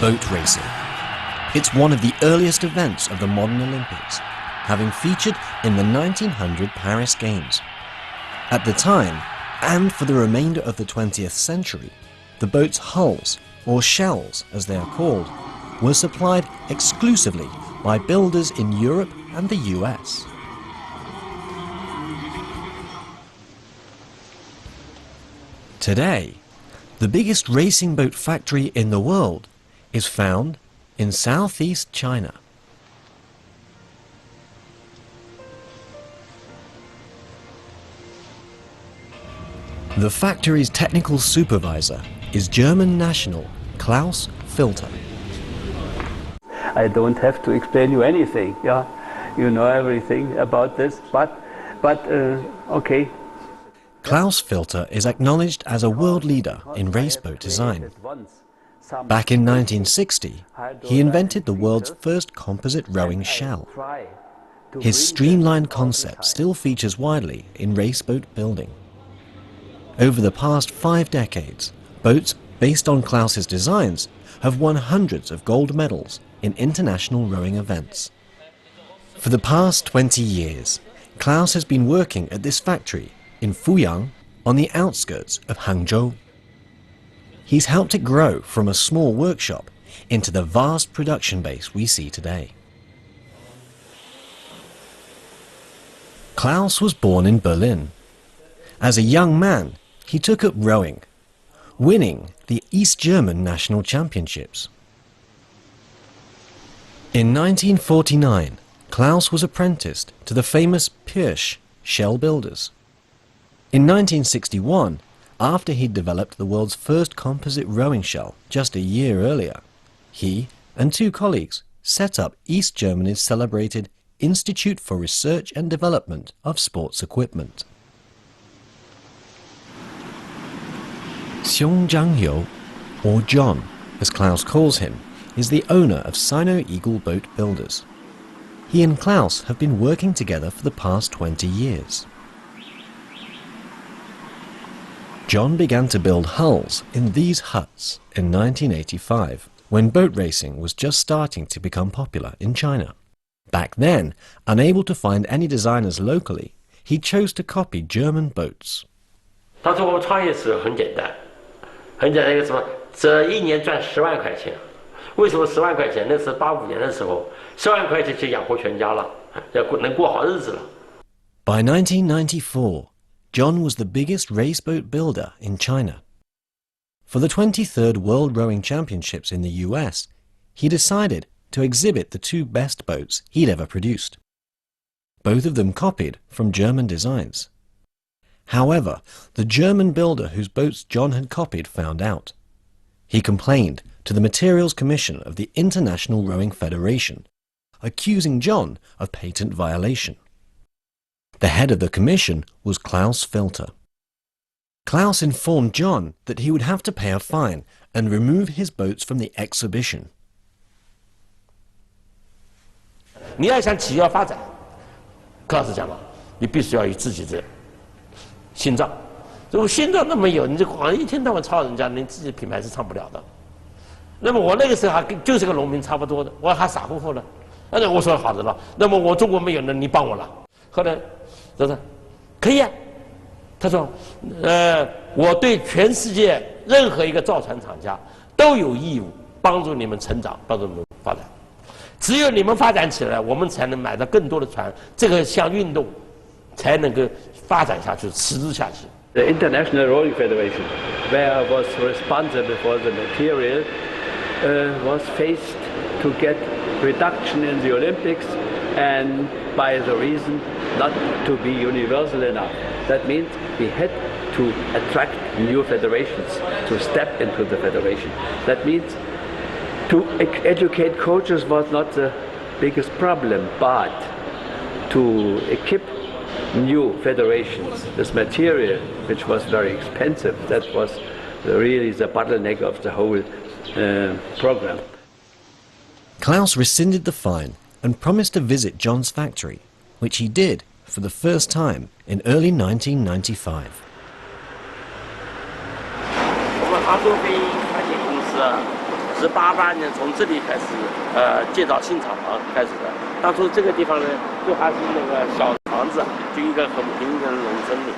boat racing. It's one of the earliest events of the modern Olympics, having featured in the 1900 Paris Games. At the time, and for the remainder of the 20th century, the boat's hulls, or shells as they are called, were supplied exclusively by builders in Europe and the US. Today, the biggest racing boat factory in the world is found in southeast China. The factory's technical supervisor is German national Klaus Filter. I don't have to explain you anything, yeah. You know everything about this, but okay. Klaus Filter is acknowledged as a world leader in race boat design. Back in 1960, he invented the world's first composite rowing shell. His streamlined concept still features widely in race boat building. Over the past 5 decades, boats based on Klaus's designs have won hundreds of gold medals in international rowing events. For the past 20 years, Klaus has been working at this factory in Fuyang on the outskirts of Hangzhou. He's helped it grow from a small workshop into the vast production base we see today. Klaus was born in Berlin. As a young man, he took up rowing, winning the East German national championships. In 1949, Klaus was apprenticed to the famous Pirsch shell builders. In 1961, after he'd developed the world's first composite rowing shell just a year earlier, he and 2 colleagues set up East Germany's celebrated Institute for Research and Development of Sports Equipment. Xiong Zhangyo, or John, as Klaus calls him, is the owner of Sino-Eagle Boat Builders. He and Klaus have been working together for the past 20 years. John began to build hulls in these huts in 1985, when boat racing was just starting to become popular in China. Back then, unable to find any designers locally, he chose to copy German boats. 他说我创业是很简单，很简单一个什么？这一年赚10万块钱。为什么10万块钱？那是85年的时候，10万块钱就养活全家了，能过好日子了。By 1994, John was the biggest race boat builder in China. For the 23rd World Rowing Championships in the US, he decided to exhibit the 2 best boats he'd ever produced. Both of them copied from German designs. However, the German builder whose boats John had copied found out. He complained to the Materials Commission of the International Rowing Federation, accusing John of patent violation. The head of the commission was Klaus Filter. Klaus informed John that he would have to pay a fine and remove his boats from the exhibition. 你要想企业发展，克老师讲了，你必须要有自己的心脏。如果心脏都没有，你就光一天到晚抄人家，你自己的品牌是唱不了的。那么我那个时候还就是个农民差不多的，我还傻乎乎的。那我说好的了，那么我中国没有，那你帮我了。后来他说可以啊，他说我对全世界任何一个造船厂家都有义务帮助你们成长，帮助你们发展。只有你们发展起来，我们才能买到更多的船，这个项运动才能够发展下去，持续下去。The International Rowing Federation, where I was responsible for the material, was faced to get reduction in the Olympics, and by the reason not to be universal enough. That means we had to attract new federations to step into the federation. That means to educate coaches was not the biggest problem, but to equip new federations, this material, which was very expensive, that was really the bottleneck of the whole program. Klaus rescinded the fine and promised to visit John's factory, which he did for the first time in early 1995. 我们杭州飞船艇公司是88年从这里开始建造新厂房开始的。当初这个地方呢，就还是那个小房子，就一个很平整的农村里。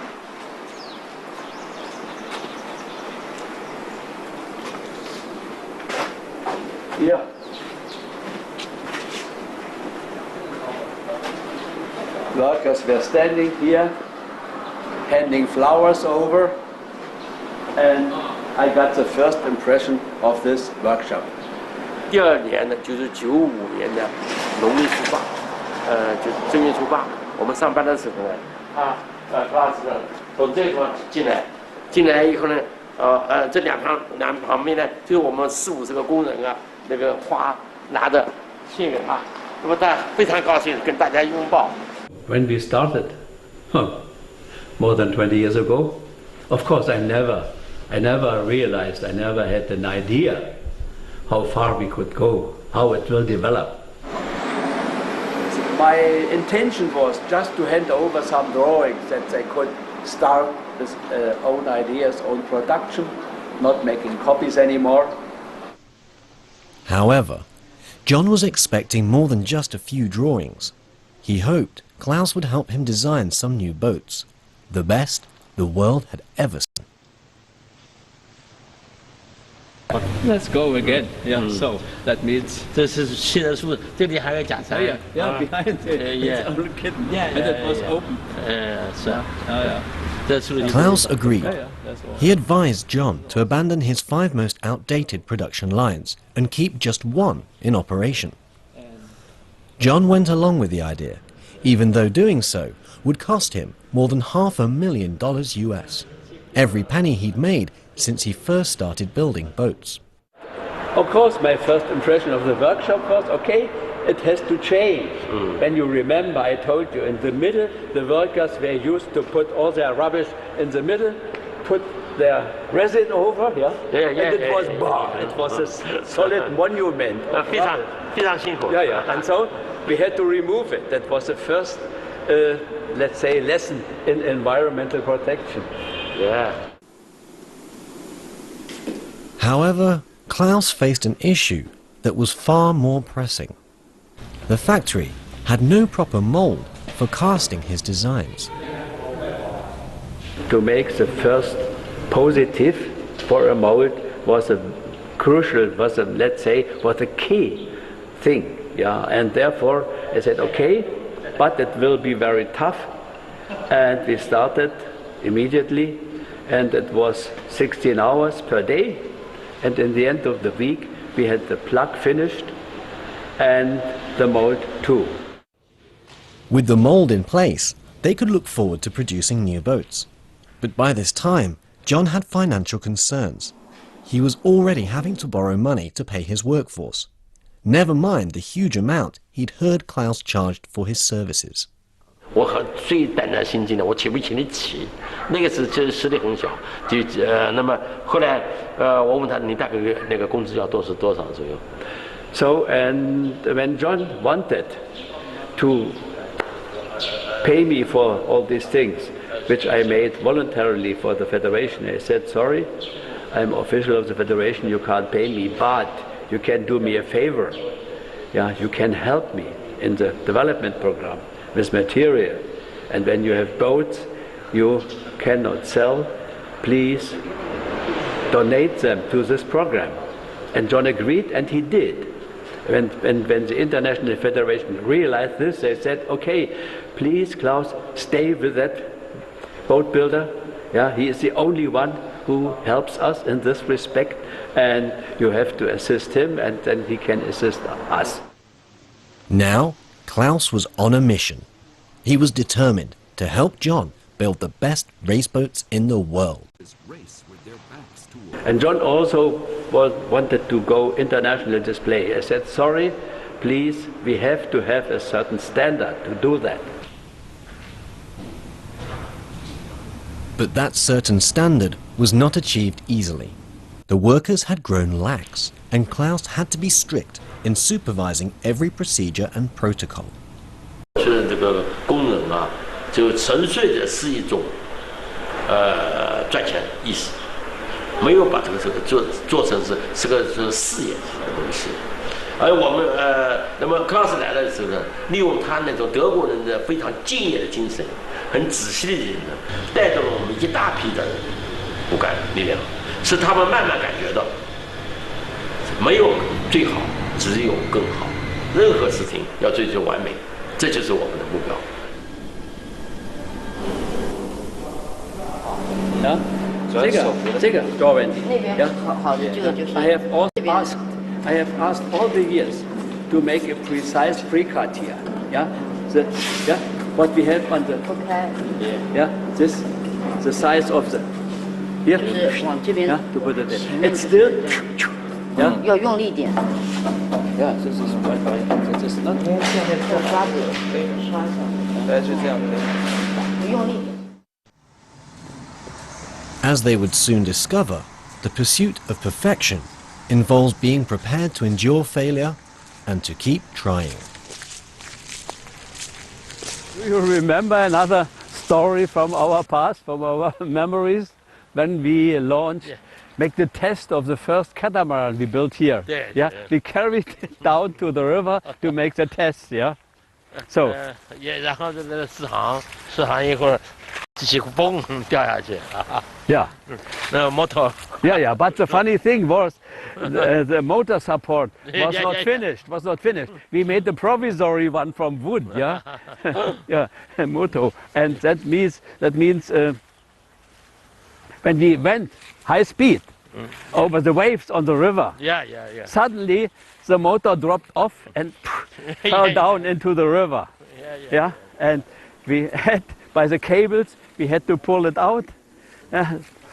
Yeah. Workers were standing here, handing flowers over, and I got the first impression of this workshop. 第二年呢，就是95年的农历初八，就是正月初八，我们上班的时候呢，class从这个地方进来以后呢，这两旁边呢，就是我们40-50个工人啊，那个花拿着献给他，那么他非常高兴，跟大家拥抱。When we started, more than 20 years ago, of course I never realized, I never had an idea how far we could go, how it will develop. My intention was just to hand over some drawings that they could start with own ideas, own production, not making copies anymore. However, John was expecting more than just a few drawings. He hoped Klaus would help him design some new boats, the best the world had ever seen. Let's go again. Yeah, so that means. 这是现在是这里还有假山。Yeah, behind it. It's a little kitten. Yeah, and it was open. 是啊。这是 Klaus agreed. He advised John to abandon his 5 most outdated production lines and keep just one in operation. John went along with the idea, even though doing so would cost him more than $500,000 US, every penny he'd made since he first started building boats. Of course, my first impression of the workshop was, okay, it has to change. When you remember, I told you, in the middle, the workers were used to put all their rubbish in the middle, put their resin over, and it was bar. It was a solid monument. And so we had to remove it. That was the first, let's say, lesson in environmental protection. Yeah. However, Klaus faced an issue that was far more pressing. The factory had no proper mold for casting his designs. To make the first positive for a mold was a crucial, let's say, was a key thing. Yeah, and therefore I said, okay, but it will be very tough. And we started immediately, and it was 16 hours per day. And in the end of the week, we had the plug finished and the mold too. With the mold in place, they could look forward to producing new boats. But by this time, John had financial concerns. He was already having to borrow money to pay his workforce. Never mind the huge amount he'd heard Klaus charged for his services. 我最胆战心惊的，我请不起你起，那个是就是实力很小，那么后来我问他，你大概那个工资要多少左右 ？So and when John wanted to pay me for all these things, which I made voluntarily for the federation, I said, sorry, I'm official of the federation, you can't pay me, but you can do me a favor. Yeah, you can help me in the development program with material, and when you have boats you cannot sell, please donate them to this program. And John agreed, and he did. When the International Federation realized this, they said, okay, please Klaus, stay with that boat builder. Yeah, he is the only one who helps us in this respect, and you have to assist him, and then he can assist us. Now, Klaus was on a mission. He was determined to help John build the best race boats in the world. And John also wanted to go international display. I said, sorry, please, we have to have a certain standard to do that. But that certain standard was not achieved easily. The workers had grown lax, and Klaus had to be strict in supervising every procedure and protocol. 是这个工人啊，就纯粹的是一种赚钱意识，没有把这个做成是个事业的东西。而我们那么克劳斯来的时候呢，利用他那种德国人的非常敬业的精神，很仔细的精神，带动了我们一大批的骨干力量，使他们慢慢感觉到，没有最好，只有更好。任何事情要追求完美，这就是我们的目标。Ja, 这个多问题。那边好的，这个就是 I have asked all the years to make a precise pre-cut here. Yeah, what we have on the this the size of the here. 就是往这边 to put it in. It's still 要用力一点。this is what this is not. 要刷子，刷一下。大概是这样的。你用力一点。 As they would soon discover, the pursuit of perfection involves being prepared to endure failure and to keep trying. Do you remember another story from our past, from our memories, when we make the test of the first catamaran we built here? We carried it down to the river to make the test. So. 然后这个试航一会儿，机器嘣掉下去。那motor. But the funny thing was, the motor support was not finished. We made the provisory one from wood. Motor, and that means when we went high speed over the waves on the river, suddenly the motor dropped off and fell down into the river. And we had, by the cables, we had to pull it out.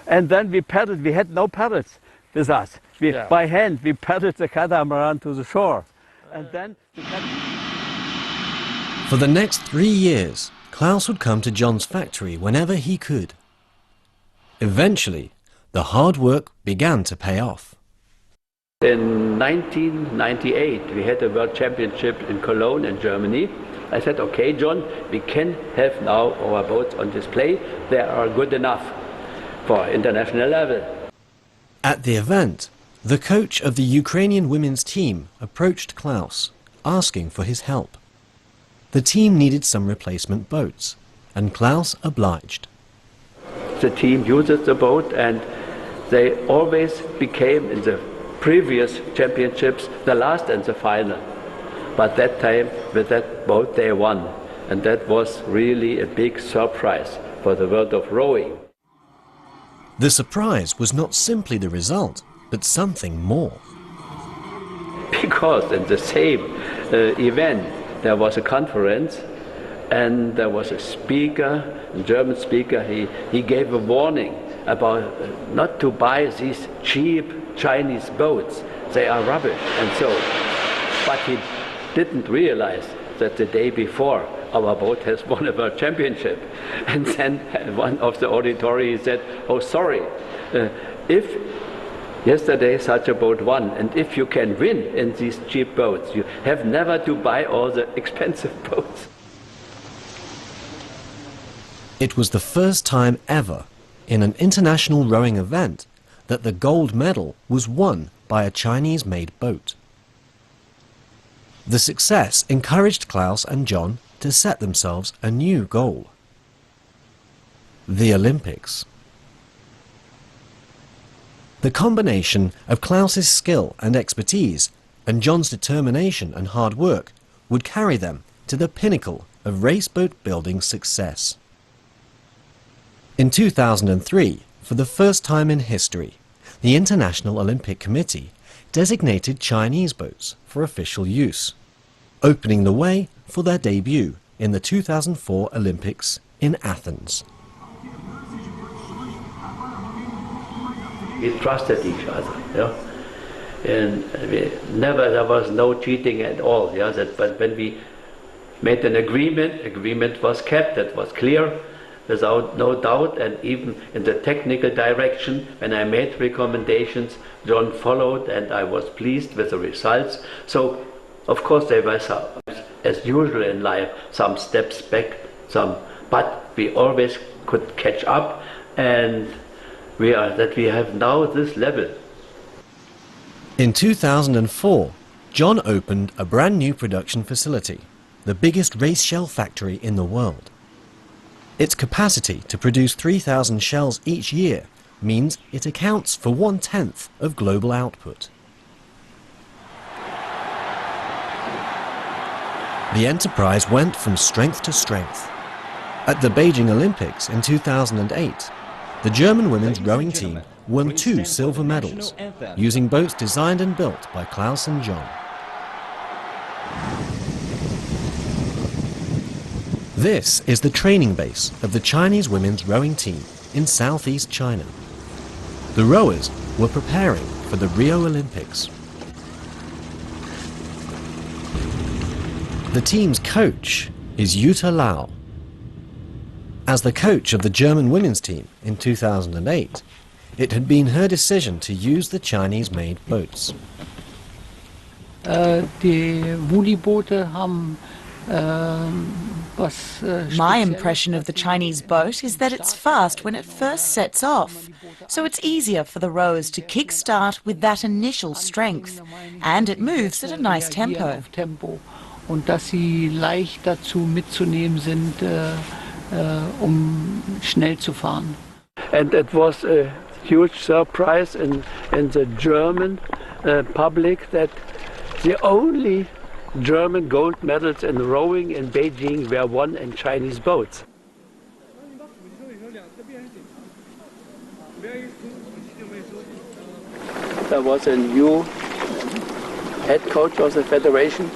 And then we paddled. We had no paddles with us. By hand, we paddled the catamaran to the shore. And then For the next 3 years, Klaus would come to John's factory whenever he could. Eventually, the hard work began to pay off. In 1998, we had a World Championship in Cologne in Germany. I said, okay, John, we can have now our boats on display. They are good enough for international level. At the event, the coach of the Ukrainian women's team approached Klaus, asking for his help. The team needed some replacement boats, and Klaus obliged. The team uses the boat, and they always became, in the previous championships, the last and the final. But that time, with that boat, they won. And that was really a big surprise for the world of rowing. The surprise was not simply the result, but something more. Because in the same event, there was a conference, and there was a speaker, a German speaker. He gave a warning about not to buy these cheap Chinese boats. They are rubbish and so. But he didn't realize that the day before our boat has won a world championship. And then one of the auditory said, oh, sorry, if yesterday such a boat won, and if you can win in these cheap boats, you have never to buy all the expensive boats. It was the first time ever in an international rowing event that the gold medal was won by a Chinese-made boat. The success encouraged Klaus and John to set themselves a new goal: the Olympics. The combination of Klaus's skill and expertise and John's determination and hard work would carry them to the pinnacle of raceboat building success. In 2003, for the first time in history, the International Olympic Committee designated Chinese boats for official use, opening the way for their debut in the 2004 Olympics in Athens. We trusted each other, and there was no cheating at all. But when we made an agreement was kept. That was clear, without no doubt. And even in the technical direction, when I made recommendations, John followed, and I was pleased with the results. So, of course, there were some, as usual in life, some steps back, but we always could catch up, and that we have now this level. In 2004, John opened a brand new production facility, the biggest race shell factory in the world. Its capacity to produce 3,000 shells each year means it accounts for 1/10 of global output. The enterprise went from strength to strength. At the Beijing Olympics in 2008, the German women's rowing team won 2 silver medals, using boats designed and built by Klaus and John. This is the training base of the Chinese women's rowing team in southeast China. The rowers were preparing for the Rio Olympics. The team's coach is Yuta Lao. As the coach of the German women's team in 2008, it had been her decision to use the Chinese-made boats. My impression of the Chinese boat is that it's fast when it first sets off, so it's easier for the rowers to kick-start with that initial strength, and it moves at a nice tempo. Und dass sie leicht dazu mitzunehmen sind, schnell zu fahren. And it was a huge surprise in the German public that the only German gold medals in rowing in Beijing were won in Chinese boats. There was a new head coach of the federation,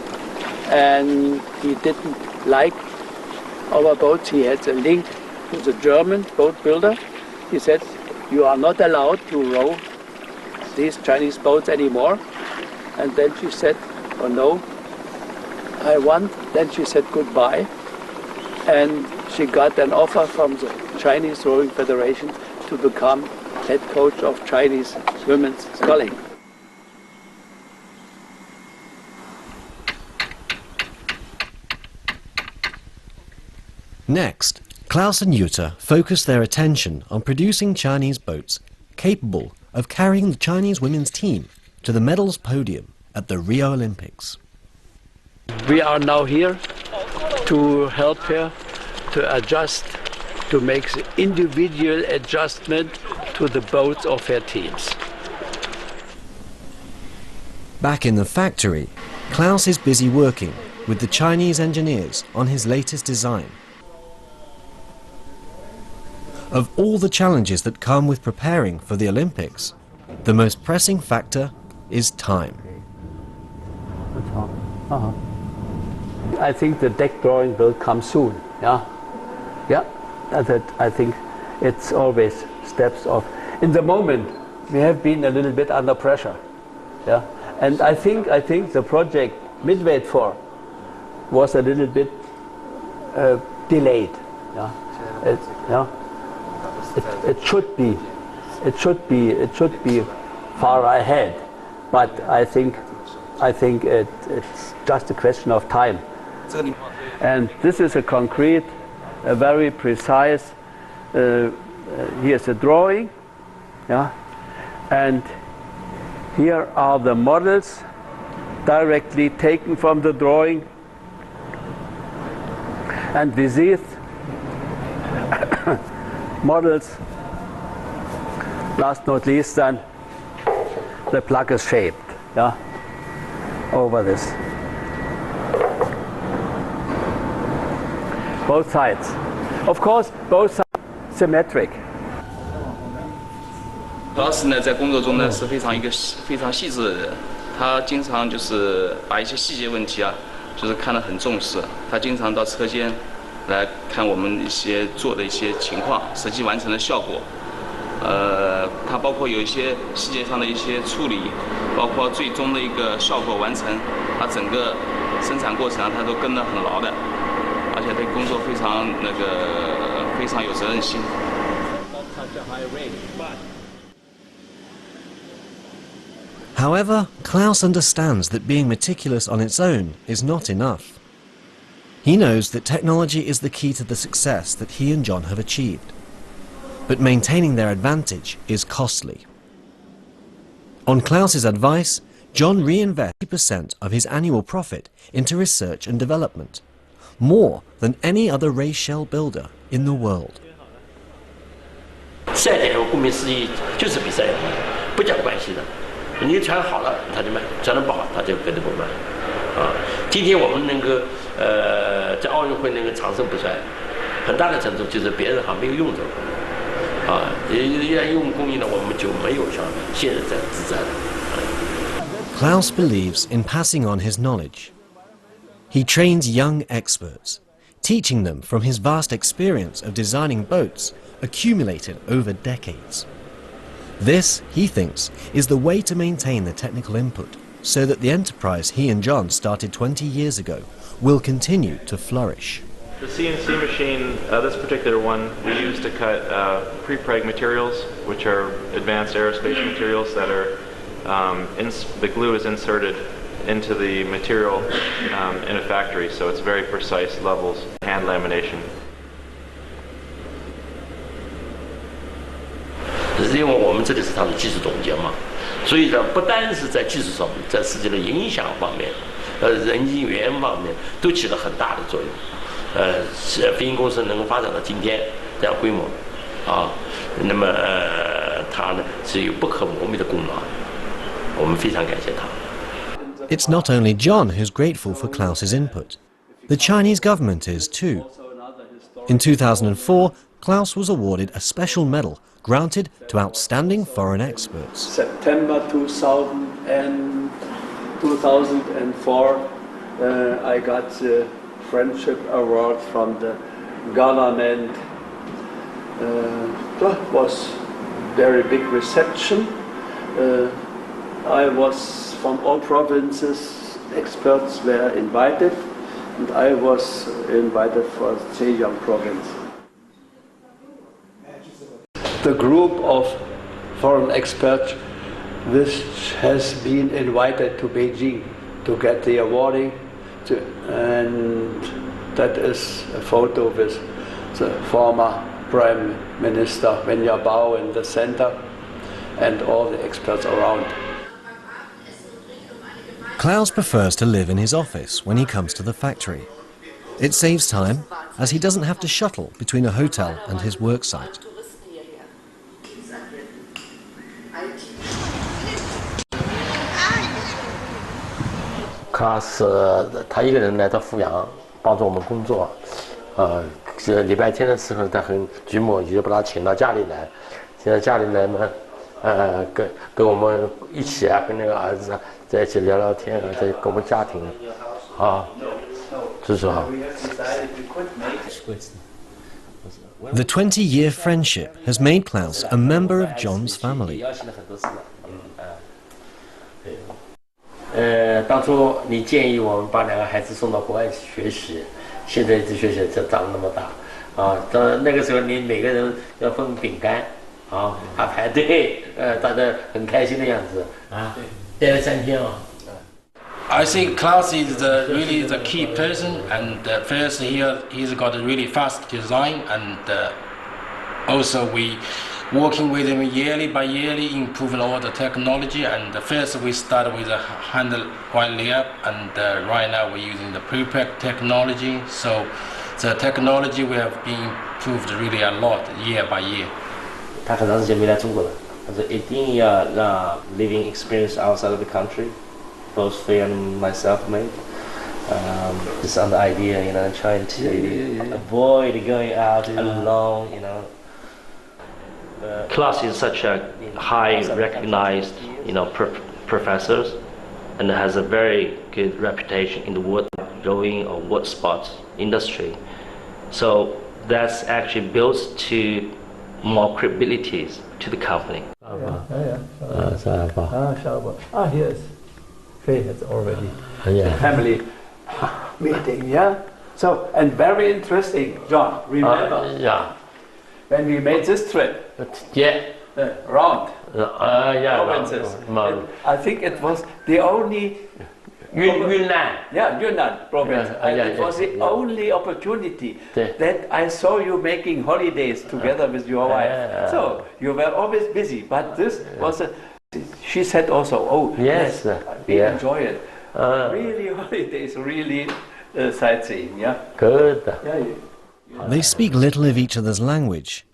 and he didn't like our boats. He had a link to the German boat builder. He said, "You are not allowed to row these Chinese boats anymore." And then she said, "Oh no, I want." Then she said goodbye, and she got an offer from the Chinese Rowing Federation to become head coach of Chinese women's sculling. Next, Klaus and Yuta focused their attention on producing Chinese boats capable of carrying the Chinese women's team to the medals podium at the Rio Olympics. We are now here to help her to adjust, to make the individual adjustment to the boats of her teams. Back in the factory, Klaus is busy working with the Chinese engineers on his latest design. Of all the challenges that come with preparing for the Olympics, the most pressing factor is time. I think the deck drawing will come soon. Yeah, I think it's always steps off. In the moment, we have been a little bit under pressure. Yeah, and I think the project Midway 4 was a little bit delayed. Yeah. It should be far ahead, but I think it's just a question of time. And this is a concrete, a very precise. Here's a drawing, yeah, and here are the models directly taken from the drawing, and with these models, last not least, then the plug is shaped, yeah, over this. Both sides. Of course, both sides symmetric. 老师呢，在工作中呢是非常细致的人，他经常就是把一些细节问题啊，就是看得很重视。他经常到车间来看我们一些做的一些情况，实际完成的效果。它包括有一些细节上的一些处理，包括最终的一个效果完成，它整个生产过程它都跟得很牢的，而且对工作非常有责任心。However, Klaus understands that being meticulous on its own is not enough. He knows that technology is the key to the success that he and John have achieved. but maintaining their advantage is costly. On Klaus's advice, John reinvests 50% of his annual profit into research and development, more than any other race shell builder in the world. 赛点顾名思义就是比赛，不讲关系的。你船好了他就卖，船得不好他就跟着不卖。今天我们能够在奥运会能够长盛不衰，很大的程度就是别人还没有用这个工艺，一旦用工艺呢，我们就没有像现在这样自在了。Klaus believes in passing on his knowledge. He trains young experts, teaching them from his vast experience of designing boats accumulated over decades. This, he thinks, is the way to maintain the technical input so that the enterprise he and John started 20 years ago will continue to flourish. The CNC machine, this particular one, we use to cut pre-preg materials, which are advanced aerospace materials that are, the glue is inserted into the material in a factory, so it's very precise levels, hand lamination. 因为我们这里是他的技术总监嘛，所以呢，不单是在技术上面，在世界的影响方面，人机语言方面都起了很大的作用。飞行公司能够发展到今天这样规模，那么它呢是有不可磨灭的功劳，我们非常感谢他。It's not only John who's grateful for Klaus's input. The Chinese government is too. In 2004, Klaus was awarded a special medal granted to outstanding foreign experts. September 2004, I got the Friendship Award from the government. That was very big reception. I was from all provinces, experts were invited, and I was invited for Zhejiang province. The group of foreign experts which has been invited to Beijing to get the awarding, and that is a photo with the former Prime Minister Wen Jiabao in the center and all the experts around. Klaus prefers to live in his office when he comes to the factory. It saves time, as he doesn't have to shuttle between a hotel and his work site. Klaus 他一个人来到阜阳帮助我们工作，这礼拜天的时候他很寂寞，也就把他请到家里来。现在家里来嘛，跟我们一起跟那个儿子在一起聊聊天在跟我们家庭这是好。The 20-year friendship has made Klaus a member of John's family. 当初你建议我们把两个孩子送到国外去学习，现在一直学习就长那么大，到那个时候你每个人要分饼干，还排队，大家很开心的样子，待了3天I think Klaus is really the key person, and first he's got a really fast design, and also we working with him yearly by yearly, improving all the technology. And first we started with a handle white layup, and right now we're using the pre-preg technology. So the technology we have been improved really a lot year by year. 他很长时间没来中国了，他说一定要让 living experience outside of the country. Both Faye and myself made. It's on the idea, trying to avoid going out alone, Klaus is such a high recognized, professors, and has a very good reputation in the wood rowing or wood sports industry. So that's actually builds to more credibilities to the company. Yes. Faye has already family meeting, yeah? So, and very interesting, John, remember? When we made this trip, around provinces, I think it was the only Yunnan. Yeah, Yunnan province. Yeah, And yeah, it was the yeah. only opportunity Yeah. that I saw you making holidays together with your wife. So you were always busy, but this was she said also, oh, Yes, we yeah. enjoy it. Really holidays, really sightseeing, yeah? Good. Yeah. They speak little of each other's language.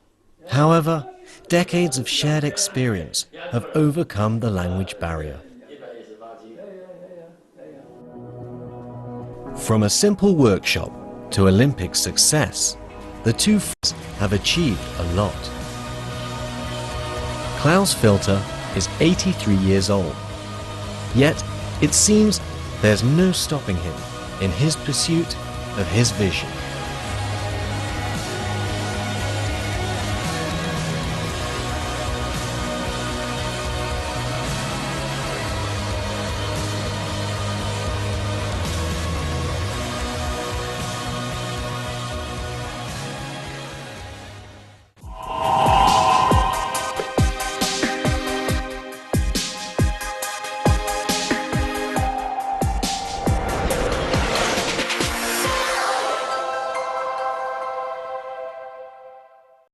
However, decades of shared experience have overcome the language barrier. From a simple workshop to Olympic success, the two friends have achieved a lot. Klaus Filter is 83 years old. Yet, it seems there's no stopping him in his pursuit of his vision.